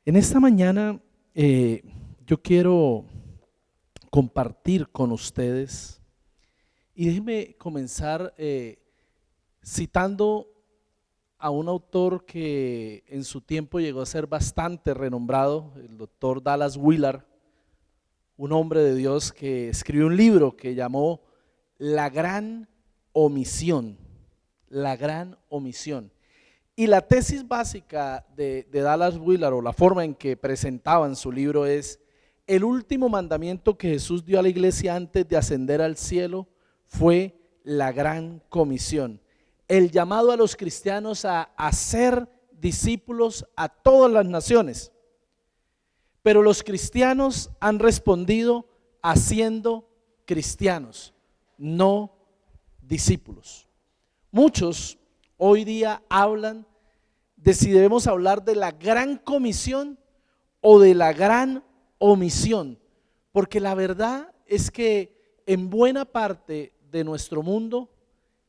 En esta mañana yo quiero compartir con ustedes y déjenme comenzar citando a un autor que en su tiempo llegó a ser bastante renombrado, el doctor Dallas Willard, un hombre de Dios que escribió un libro que llamó La Gran Omisión, La Gran Omisión. Y la tesis básica de Dallas Willard, o la forma en que presentaba en su libro, es: el último mandamiento que Jesús dio a la iglesia antes de ascender al cielo fue la gran comisión, el llamado a los cristianos a hacer discípulos a todas las naciones. Pero los cristianos han respondido haciendo cristianos, no discípulos. Muchos hoy día hablan de si debemos hablar de la gran comisión o de la gran omisión, porque la verdad es que en buena parte de nuestro mundo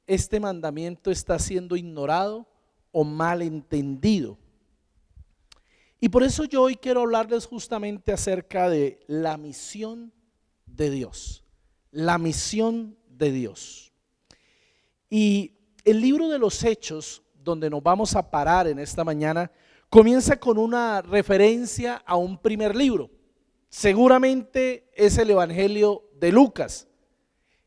este mandamiento está siendo ignorado o mal entendido. Y por eso yo hoy quiero hablarles justamente acerca de la misión de Dios, la misión de Dios. Y el libro de los Hechos, donde nos vamos a parar en esta mañana, comienza con una referencia a un primer libro. Seguramente es el Evangelio de Lucas.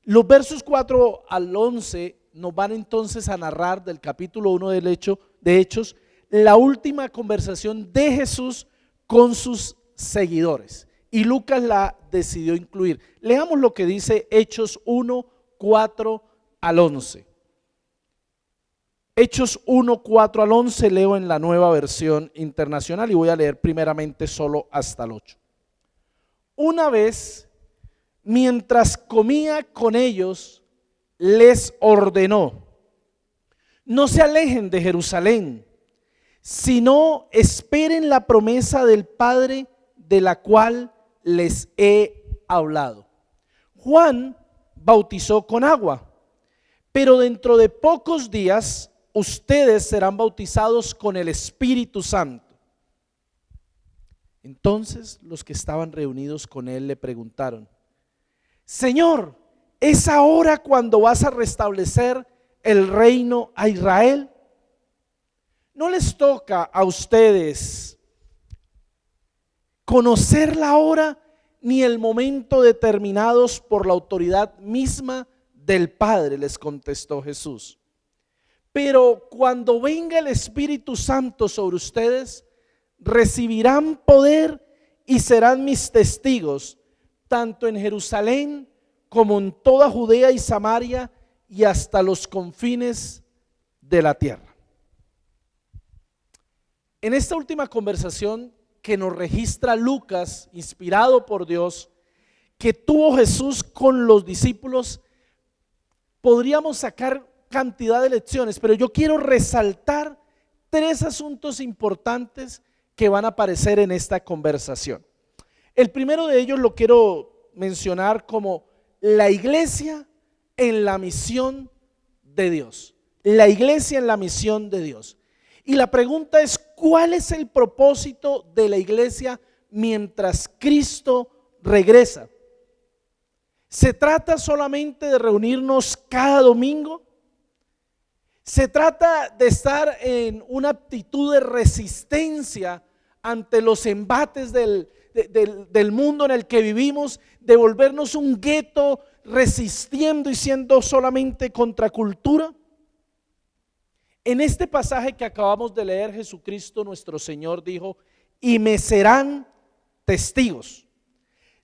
Los versos 4 al 11 nos van entonces a narrar del capítulo 1 de Hechos, la última conversación de Jesús con sus seguidores. Y Lucas la decidió incluir. Leamos lo que dice Hechos 1, 4 al 11. Hechos 1, 4 al 11, leo en la Nueva Versión Internacional y voy a leer primeramente solo hasta el 8. Una vez, mientras comía con ellos, les ordenó: no se alejen de Jerusalén, sino esperen la promesa del Padre de la cual les he hablado. Juan bautizó con agua, pero dentro de pocos días ustedes serán bautizados con el Espíritu Santo. Entonces los que estaban reunidos con él le preguntaron: Señor, ¿es ahora cuando vas a restablecer el reino a Israel? ¿No les toca a ustedes conocer la hora ni el momento determinados por la autoridad misma del Padre? Les contestó Jesús. Pero cuando venga el Espíritu Santo sobre ustedes, recibirán poder y serán mis testigos, tanto en Jerusalén como en toda Judea y Samaria y hasta los confines de la tierra. En esta última conversación que nos registra Lucas, inspirado por Dios, que tuvo Jesús con los discípulos, podríamos sacar cantidad de lecciones, pero yo quiero resaltar tres asuntos importantes que van a aparecer en esta conversación. El primero de ellos lo quiero mencionar como la iglesia en la misión de Dios. La iglesia en la misión de Dios. Y la pregunta es: ¿cuál es el propósito de la iglesia mientras Cristo regresa? ¿Se trata solamente de reunirnos cada domingo? ¿Se trata de estar en una actitud de resistencia ante los embates del mundo en el que vivimos, de volvernos un gueto resistiendo y siendo solamente contracultura? En este pasaje que acabamos de leer, Jesucristo nuestro Señor dijo: y me serán testigos.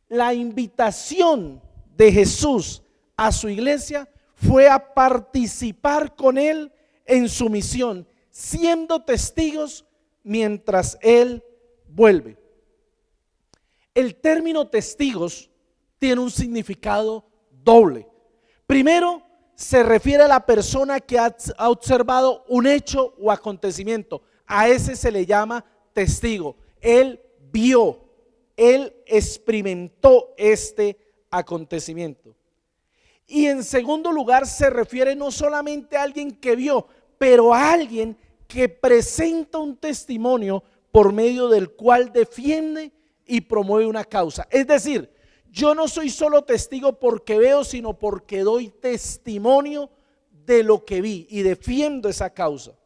La invitación de Jesús a su iglesia fue a participar con él en su misión, siendo testigos mientras él vuelve. El término testigos tiene un significado doble. Primero, se refiere a la persona que ha observado un hecho o acontecimiento. A ese se le llama testigo. Él vio, él experimentó este acontecimiento. Y en segundo lugar, se refiere no solamente a alguien que vio, pero a alguien que presenta un testimonio por medio del cual defiende y promueve una causa. Es decir, yo no soy solo testigo porque veo, sino porque doy testimonio de lo que vi y defiendo esa causa.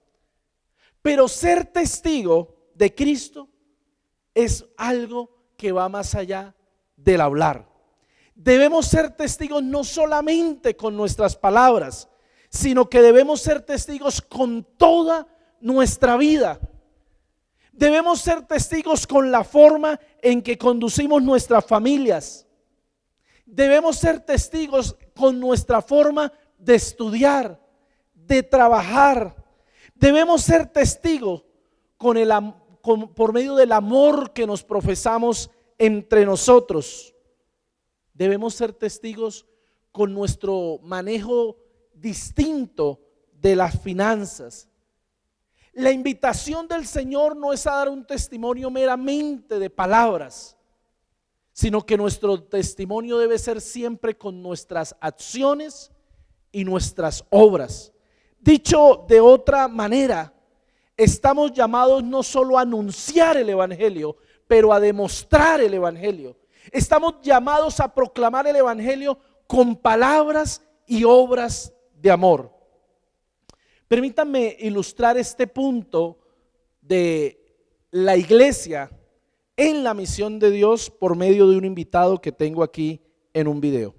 Pero ser testigo de Cristo es algo que va más allá del hablar. Debemos ser testigos no solamente con nuestras palabras, sino que debemos ser testigos con toda nuestra vida. Debemos ser testigos con la forma en que conducimos nuestras familias. Debemos ser testigos con nuestra forma de estudiar, de trabajar. Debemos ser testigos por medio del amor que nos profesamos entre nosotros. Debemos ser testigos con nuestro manejo distinto de las finanzas. La invitación del Señor no es a dar un testimonio meramente de palabras, sino que nuestro testimonio debe ser siempre con nuestras acciones y nuestras obras. Dicho de otra manera, estamos llamados no solo a anunciar el evangelio, pero a demostrar el evangelio. Estamos llamados a proclamar el evangelio con palabras y obras de amor. Permítanme ilustrar este punto de la iglesia en la misión de Dios por medio de un invitado que tengo aquí en un video.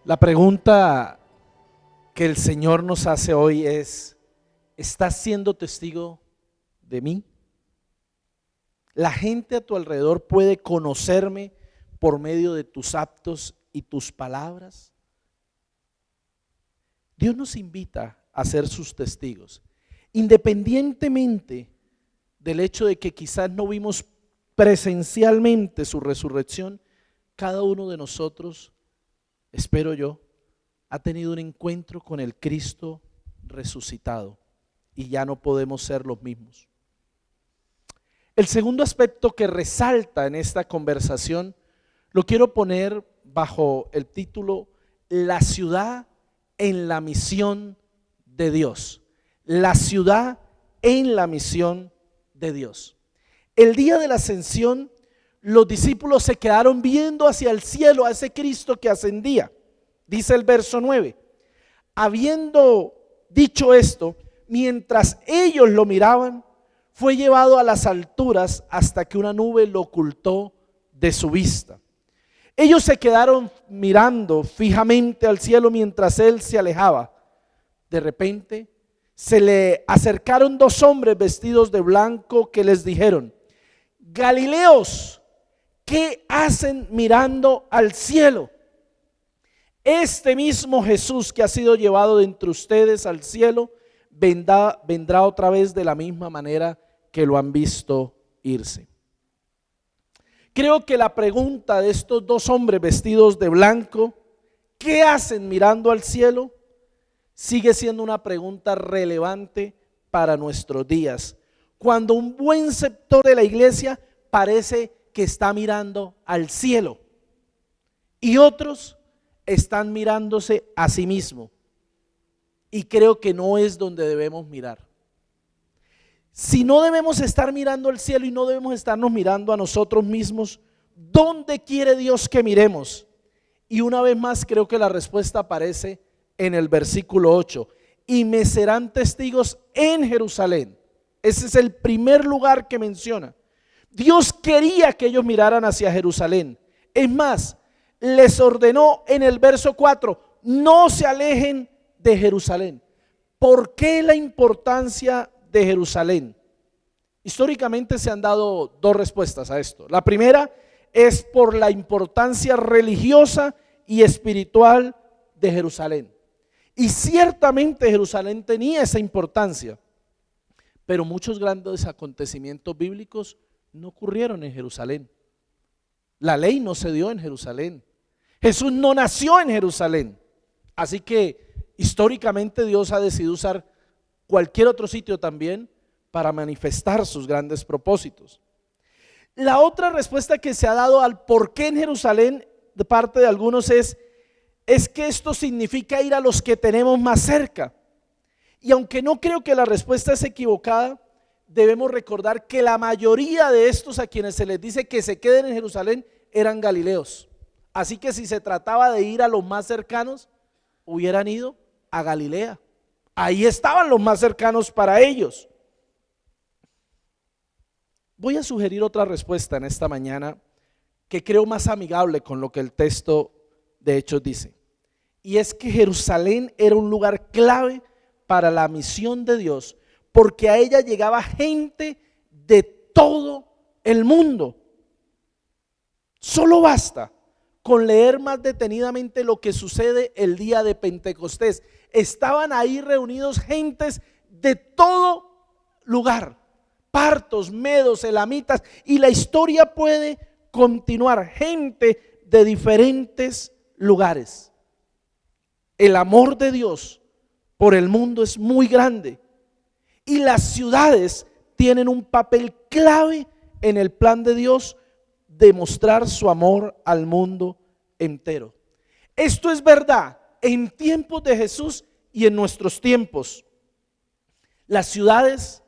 La pregunta que el Señor nos hace hoy es: ¿estás siendo testigo de mí? La gente a tu alrededor puede conocerme por medio de tus actos y tus palabras. Dios nos invita a ser sus testigos, independientemente del hecho de que quizás no vimos presencialmente su resurrección. Cada uno de nosotros, espero yo, ha tenido un encuentro con el Cristo resucitado y ya no podemos ser los mismos. El segundo aspecto que resalta en esta conversación lo quiero poner bajo el título: la ciudad en la misión de Dios. La ciudad en la misión de Dios. El día de la ascensión, los discípulos se quedaron viendo hacia el cielo a ese Cristo que ascendía. Dice el verso 9, habiendo dicho esto, mientras ellos lo miraban, fue llevado a las alturas hasta que una nube lo ocultó de su vista. Ellos se quedaron mirando fijamente al cielo mientras él se alejaba. De repente se le acercaron dos hombres vestidos de blanco que les dijeron: Galileos, ¿qué hacen mirando al cielo? Este mismo Jesús que ha sido llevado de entre ustedes al cielo vendrá otra vez de la misma manera que lo han visto irse. Creo que la pregunta de estos dos hombres vestidos de blanco, ¿qué hacen mirando al cielo?, sigue siendo una pregunta relevante para nuestros días, cuando un buen sector de la iglesia parece que está mirando al cielo y otros están mirándose a sí mismos, y creo que no es donde debemos mirar. Si no debemos estar mirando al cielo y no debemos estarnos mirando a nosotros mismos, ¿dónde quiere Dios que miremos? Y una vez más creo que la respuesta aparece en el versículo 8: y me serán testigos en Jerusalén. Ese es el primer lugar que menciona. Dios quería que ellos miraran hacia Jerusalén. Es más, les ordenó en el verso 4: no se alejen de Jerusalén. ¿Por qué la importancia de Jerusalén? Históricamente se han dado dos respuestas a esto. La primera es por la importancia religiosa y espiritual de Jerusalén. Y ciertamente Jerusalén tenía esa importancia, pero muchos grandes acontecimientos bíblicos no ocurrieron en Jerusalén. La ley no se dio en Jerusalén. Jesús no nació en Jerusalén. Así que históricamente Dios ha decidido usar cualquier otro sitio también para manifestar sus grandes propósitos. La otra respuesta que se ha dado al por qué en Jerusalén de parte de algunos es que esto significa ir a los que tenemos más cerca. Y aunque no creo que la respuesta es equivocada, debemos recordar que la mayoría de estos a quienes se les dice que se queden en Jerusalén eran galileos. Así que si se trataba de ir a los más cercanos, hubieran ido a Galilea. Ahí estaban los más cercanos para ellos. Voy a sugerir otra respuesta en esta mañana que creo más amigable con lo que el texto de Hechos dice. Y es que Jerusalén era un lugar clave para la misión de Dios, porque a ella llegaba gente de todo el mundo. Solo basta con leer más detenidamente lo que sucede el día de Pentecostés. Estaban ahí reunidos gentes de todo lugar, partos, medos, elamitas, y la historia puede continuar. Gente de diferentes lugares. El amor de Dios por el mundo es muy grande, y las ciudades tienen un papel clave en el plan de Dios de mostrar su amor al mundo entero. Esto es verdad en tiempos de Jesús y en nuestros tiempos. Las ciudades,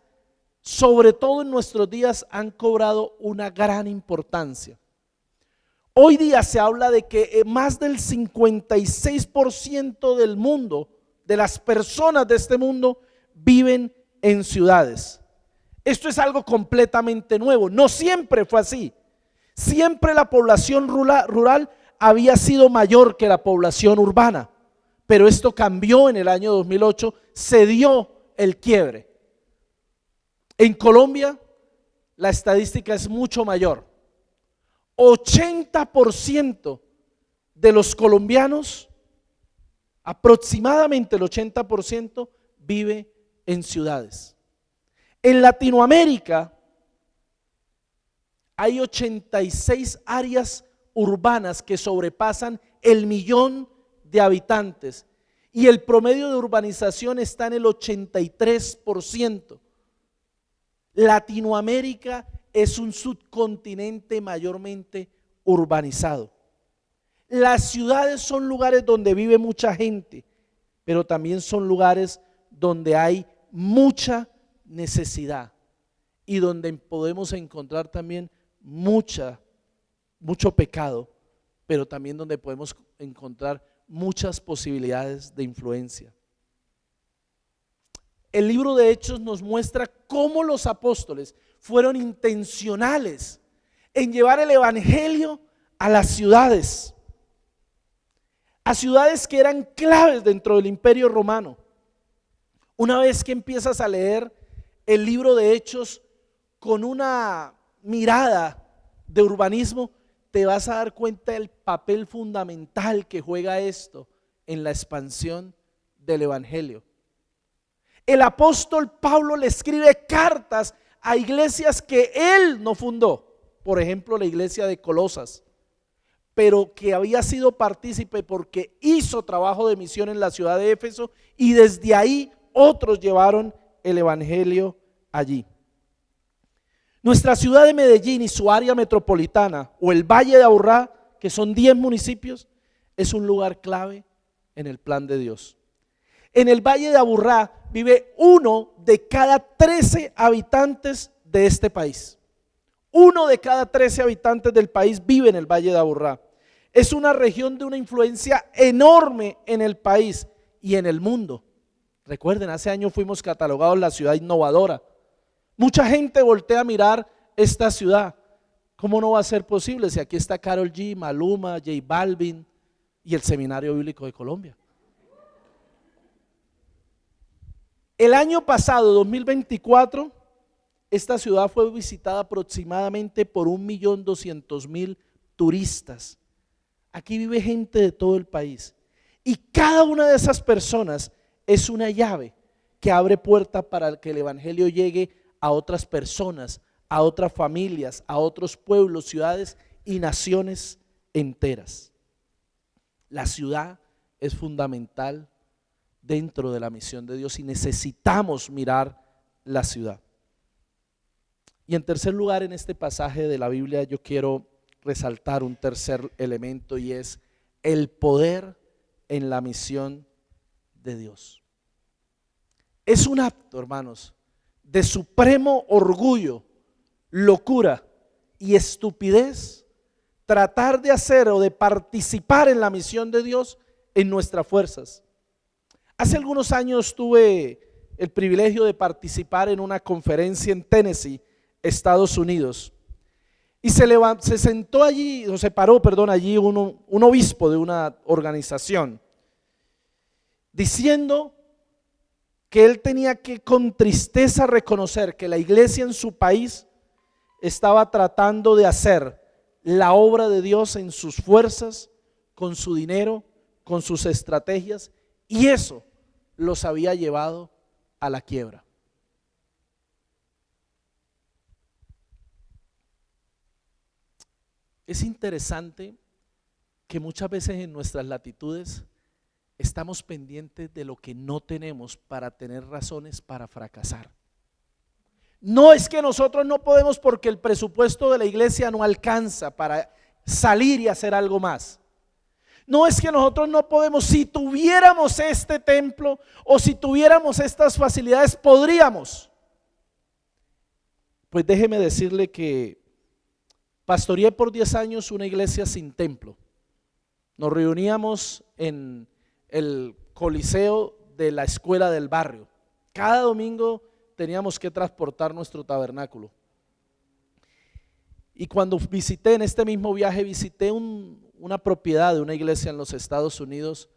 sobre todo en nuestros días, han cobrado una gran importancia. Hoy día se habla de que más del 56% del mundo, de las personas de este mundo, viven en ciudades. Esto es algo completamente nuevo. No siempre fue así. Siempre la población rural había sido mayor que la población urbana, pero esto cambió en el año 2008, se dio el quiebre. En Colombia la estadística es mucho mayor. 80% de los colombianos, aproximadamente el 80%, vive en ciudades. En Latinoamérica hay 86 áreas urbanas que sobrepasan el 1.000.000 de habitantes, y el promedio de urbanización está en el 83%. Latinoamérica es un subcontinente mayormente urbanizado. Las ciudades son lugares donde vive mucha gente, pero también son lugares donde hay mucha necesidad y donde podemos encontrar también mucho pecado, pero también donde podemos encontrar muchas posibilidades de influencia. El libro de Hechos nos muestra cómo los apóstoles fueron intencionales en llevar el evangelio a las ciudades, a ciudades que eran claves dentro del Imperio Romano. Una vez que empiezas a leer el libro de Hechos con una mirada de urbanismo, te vas a dar cuenta del papel fundamental que juega esto en la expansión del evangelio. El apóstol Pablo le escribe cartas a iglesias que él no fundó, por ejemplo la iglesia de Colosas, pero que había sido partícipe porque hizo trabajo de misión en la ciudad de Éfeso, y desde ahí otros llevaron el evangelio allí. Nuestra ciudad de Medellín y su área metropolitana, o el Valle de Aburrá, que son 10 municipios, es un lugar clave en el plan de Dios. En el Valle de Aburrá vive 1 de cada 13 habitantes de este país. 1 de cada 13 habitantes del país vive en el Valle de Aburrá. Es una región de una influencia enorme en el país y en el mundo. Recuerden, hace años fuimos catalogados la ciudad innovadora. Mucha gente voltea a mirar esta ciudad. ¿Cómo no va a ser posible si aquí está Karol G, Maluma, J Balvin y el Seminario Bíblico de Colombia? El año pasado, 2024, esta ciudad fue visitada aproximadamente por 1.200.000 turistas. Aquí vive gente de todo el país y cada una de esas personas es una llave que abre puerta para que el evangelio llegue a otras personas, a otras familias, a otros pueblos, ciudades y naciones enteras. La ciudad es fundamental dentro de la misión de Dios y necesitamos mirar la ciudad. Y en tercer lugar, en este pasaje de la Biblia yo quiero resaltar un tercer elemento, y es el poder en la misión de Dios. Es un acto, hermanos, de supremo orgullo, locura y estupidez tratar de hacer o de participar en la misión de Dios en nuestras fuerzas. Hace algunos años tuve el privilegio de participar en una conferencia en Tennessee, Estados Unidos, y se sentó allí, o se paró, perdón, allí un obispo de una organización, diciendo que él tenía que con tristeza reconocer que la iglesia en su país estaba tratando de hacer la obra de Dios en sus fuerzas, con su dinero, con sus estrategias, y eso los había llevado a la quiebra. Es interesante que muchas veces en nuestras latitudes estamos pendientes de lo que no tenemos para tener razones para fracasar. No es que nosotros no podemos porque el presupuesto de la iglesia no alcanza para salir y hacer algo más. No es que nosotros no podemos, si tuviéramos este templo o si tuviéramos estas facilidades podríamos. Pues déjeme decirle que pastoreé por 10 años una iglesia sin templo. Nos reuníamos en el coliseo de la escuela del barrio. Cada domingo teníamos que transportar nuestro tabernáculo. Y cuando visité, en este mismo viaje, visité una propiedad de una iglesia en los Estados Unidos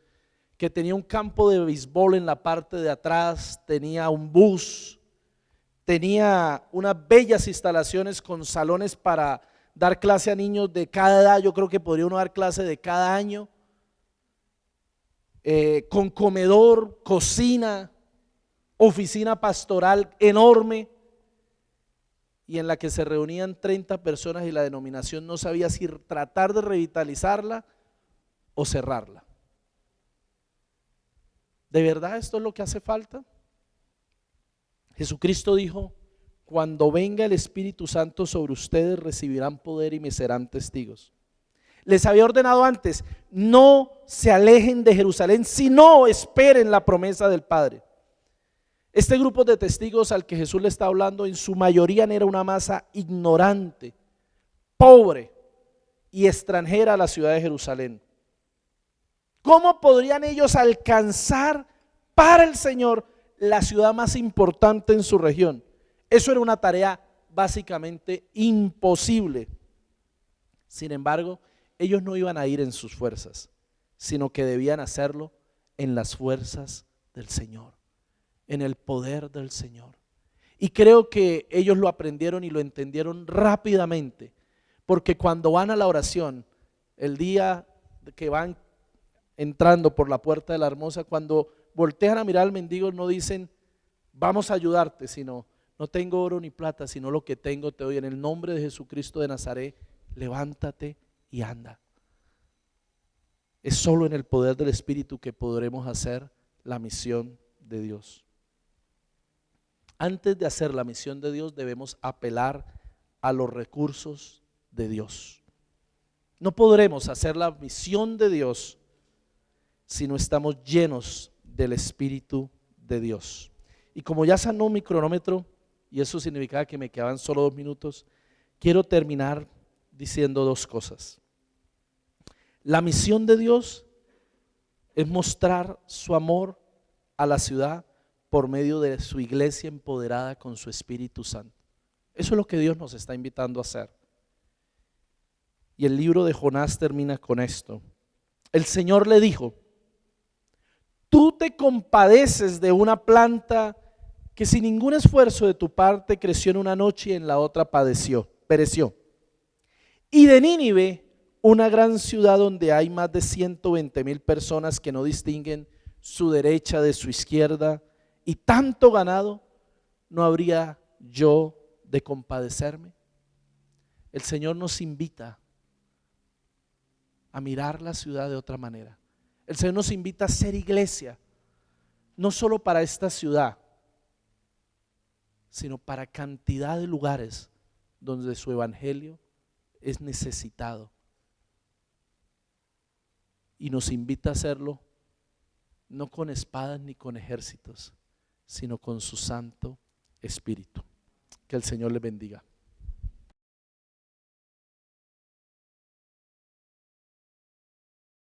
que tenía un campo de béisbol en la parte de atrás, tenía un bus, tenía unas bellas instalaciones con salones para dar clase a niños de cada edad. Yo creo que podría uno dar clase de cada año, con comedor, cocina, oficina pastoral enorme, y en la que se reunían 30 personas, y la denominación no sabía si tratar de revitalizarla o cerrarla. ¿De verdad esto es lo que hace falta? Jesucristo dijo: cuando venga el Espíritu Santo sobre ustedes recibirán poder y me serán testigos. Les había ordenado antes: no se alejen de Jerusalén, sino esperen la promesa del Padre. Este grupo de testigos al que Jesús le está hablando en su mayoría era una masa ignorante, pobre y extranjera a la ciudad de Jerusalén. ¿Cómo podrían ellos alcanzar para el Señor la ciudad más importante en su región? Eso era una tarea básicamente imposible. Sin embargo, ellos no iban a ir en sus fuerzas, sino que debían hacerlo en las fuerzas del Señor, en el poder del Señor. Y creo que ellos lo aprendieron y lo entendieron rápidamente, porque cuando van a la oración, el día que van entrando por la puerta de la Hermosa, cuando voltean a mirar al mendigo, no dicen vamos a ayudarte, sino no tengo oro ni plata, sino lo que tengo te doy. En el nombre de Jesucristo de Nazaret, levántate y anda. Es solo en el poder del Espíritu que podremos hacer la misión de Dios. Antes de hacer la misión de Dios debemos apelar a los recursos de Dios. No podremos hacer la misión de Dios si no estamos llenos del Espíritu de Dios. Y como ya sanó mi cronómetro, y eso significaba que me quedaban solo 2 minutos, quiero terminar diciendo 2 cosas. La misión de Dios es mostrar su amor a la ciudad por medio de su iglesia empoderada con su Espíritu Santo. Eso es lo que Dios nos está invitando a hacer. Y el libro de Jonás termina con esto. El Señor le dijo: tú te compadeces de una planta que sin ningún esfuerzo de tu parte creció en una noche y en la otra pereció. Y de Nínive, una gran ciudad donde hay más de 120,000 personas que no distinguen su derecha de su izquierda y tanto ganado, ¿no habría yo de compadecerme? El Señor nos invita a mirar la ciudad de otra manera. El Señor nos invita a ser iglesia, no solo para esta ciudad, sino para cantidad de lugares donde su evangelio es necesitado. Y nos invita a hacerlo no con espadas ni con ejércitos, sino con su Santo Espíritu. Que el Señor les bendiga.